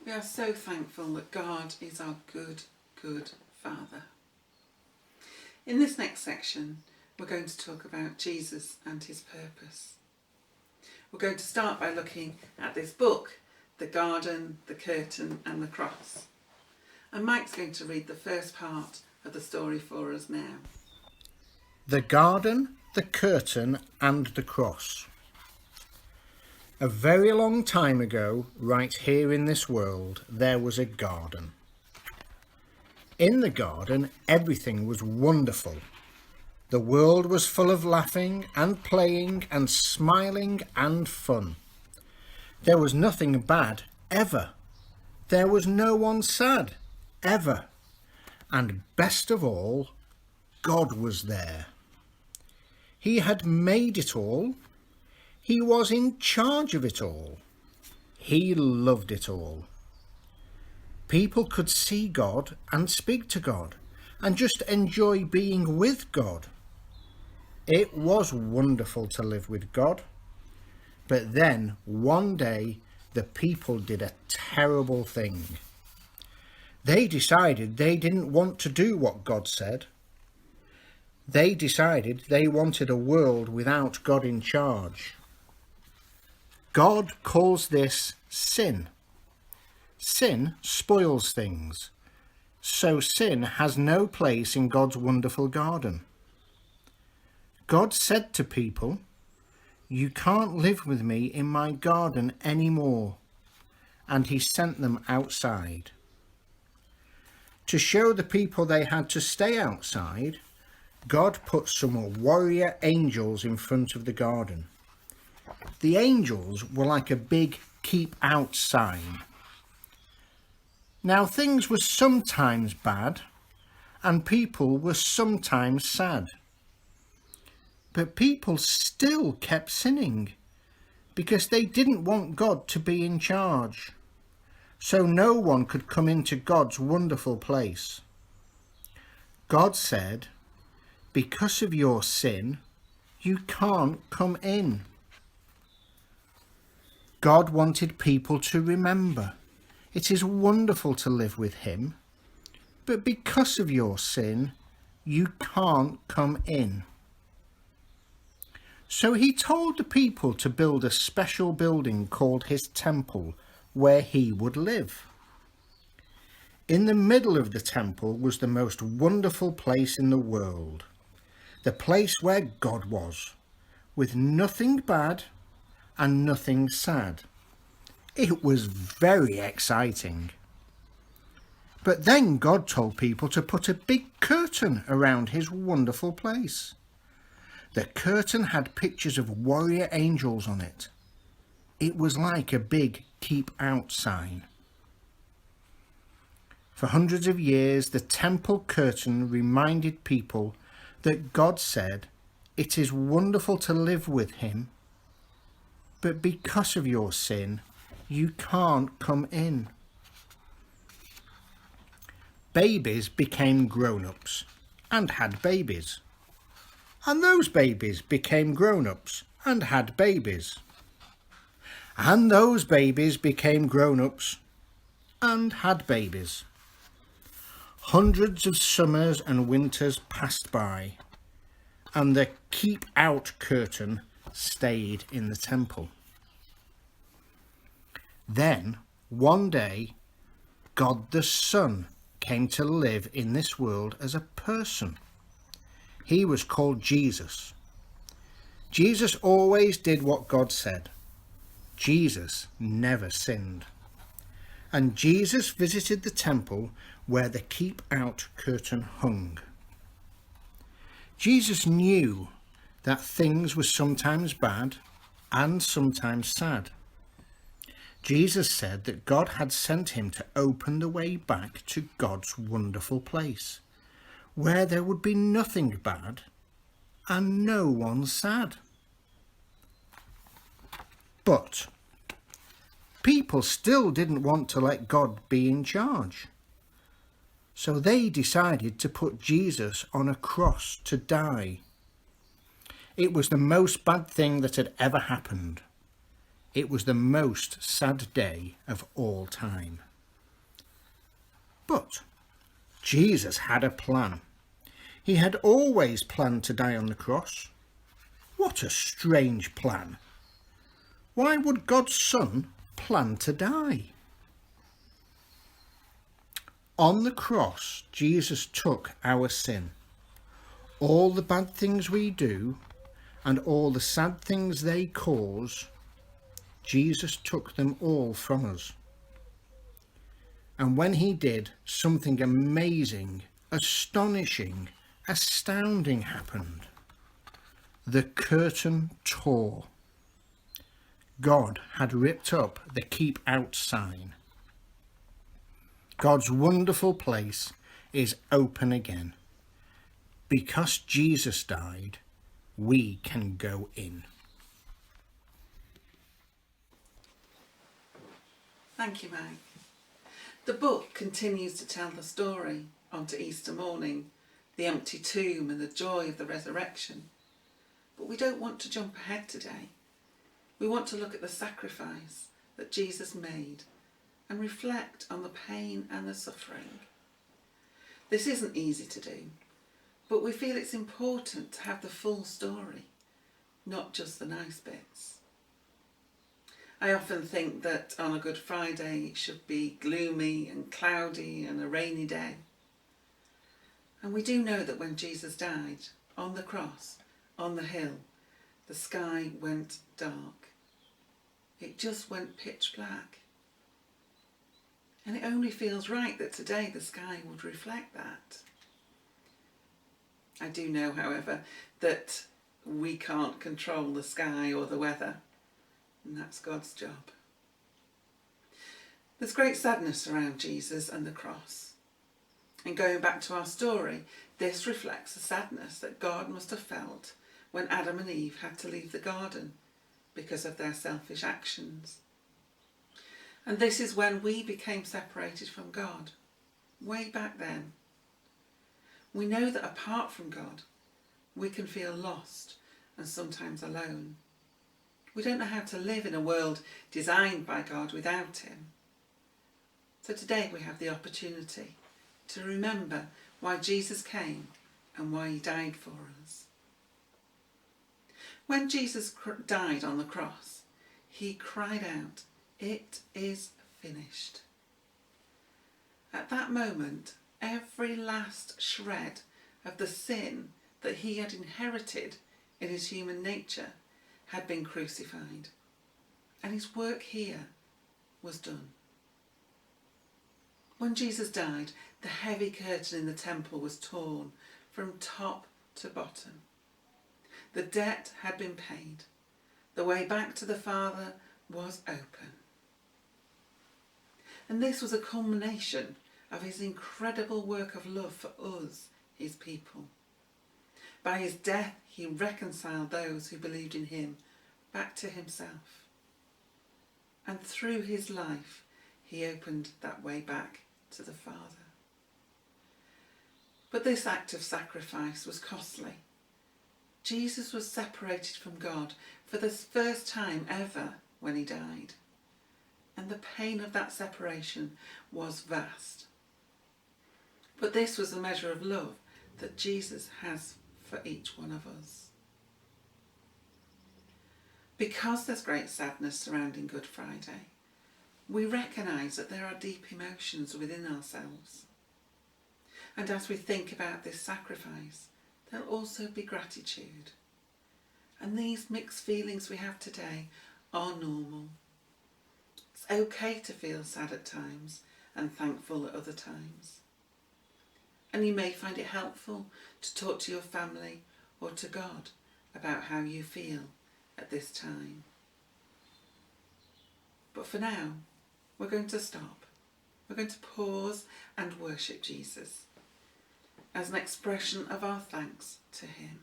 We are so thankful that God is our good, good Father. In this next section, we're going to talk about Jesus and his purpose. We're going to start by looking at this book, The Garden, the Curtain and the Cross. And Mike's going to read the first part of the story for us now. The Garden, the Curtain and the Cross. A very long time ago, right here in this world, there was a garden. In the garden, everything was wonderful. The world was full of laughing and playing and smiling and fun. There was nothing bad, ever. There was no one sad, ever. And best of all, God was there. He had made it all. He was in charge of it all. He loved it all. People could see God and speak to God and just enjoy being with God. It was wonderful to live with God. But then one day the people did a terrible thing. They decided they didn't want to do what God said. They decided they wanted a world without God in charge. God calls this sin. Sin spoils things. So sin has no place in God's wonderful garden. God said to people, "You can't live with me in my garden anymore." And he sent them outside. To show the people they had to stay outside, God put some warrior angels in front of the garden. The angels were like a big keep out sign. Now things were sometimes bad and people were sometimes sad. But people still kept sinning because they didn't want God to be in charge. So no one could come into God's wonderful place. God said, "Because of your sin, you can't come in." God wanted people to remember it is wonderful to live with him, but because of your sin, you can't come in. So he told the people to build a special building called his temple, where he would live. In the middle of the temple was the most wonderful place in the world, the place where God was, with nothing bad and nothing sad. It was very exciting. But then God told people to put a big curtain around his wonderful place. The curtain had pictures of warrior angels on it. It was like a big keep out sign. For hundreds of years, the temple curtain reminded people that God said, "It is wonderful to live with him, but because of your sin, you can't come in." Babies became grown-ups and had babies. And those babies became grown-ups and had babies. And those babies became grown-ups and had babies. Hundreds of summers and winters passed by, and the keep-out curtain stayed in the temple. Then, one day, God the Son came to live in this world as a person. He was called Jesus. Jesus always did what God said. Jesus never sinned. And Jesus visited the temple where the keep-out curtain hung. Jesus knew that things were sometimes bad and sometimes sad. Jesus said that God had sent him to open the way back to God's wonderful place, where there would be nothing bad and no one sad. But people still didn't want to let God be in charge. So they decided to put Jesus on a cross to die. It was the most bad thing that had ever happened. It was the most sad day of all time. But Jesus had a plan. He had always planned to die on the cross. What a strange plan. Why would God's Son plan to die? On the cross, Jesus took our sin. All the bad things we do and all the sad things they cause, Jesus took them all from us. And when he did, something amazing, astonishing, astounding happened. The curtain tore. God had ripped up the keep out sign. God's wonderful place is open again. Because Jesus died, we can go in. Thank you, Mike. The book continues to tell the story onto Easter morning, the empty tomb and the joy of the resurrection. But we don't want to jump ahead today. We want to look at the sacrifice that Jesus made and reflect on the pain and the suffering. This isn't easy to do, but we feel it's important to have the full story, not just the nice bits. I often think that on a Good Friday it should be gloomy and cloudy and a rainy day. And we do know that when Jesus died on the cross, on the hill, the sky went dark. It just went pitch black. And it only feels right that today the sky would reflect that. I do know, however, that we can't control the sky or the weather, and that's God's job. There's great sadness around Jesus and the cross. And going back to our story, this reflects the sadness that God must have felt when Adam and Eve had to leave the garden because of their selfish actions. And this is when we became separated from God, way back then. We know that apart from God, we can feel lost and sometimes alone. We don't know how to live in a world designed by God without him. So today we have the opportunity to remember why Jesus came and why he died for us. When Jesus died on the cross, he cried out, "It is finished." At that moment, every last shred of the sin that he had inherited in his human nature had been crucified, and his work here was done. When Jesus died, the heavy curtain in the temple was torn from top to bottom. The debt had been paid. The way back to the Father was open. And this was a culmination of his incredible work of love for us, his people. By his death, he reconciled those who believed in him back to himself. And through his life, he opened that way back to the Father. But this act of sacrifice was costly. Jesus was separated from God for the first time ever when he died. And the pain of that separation was vast. But this was a measure of love that Jesus has for each one of us. Because there's great sadness surrounding Good Friday, we recognise that there are deep emotions within ourselves. And as we think about this sacrifice, there'll also be gratitude. And these mixed feelings we have today are normal. It's okay to feel sad at times and thankful at other times. And you may find it helpful to talk to your family or to God about how you feel at this time. But for now, we're going to stop. We're going to pause and worship Jesus as an expression of our thanks to him.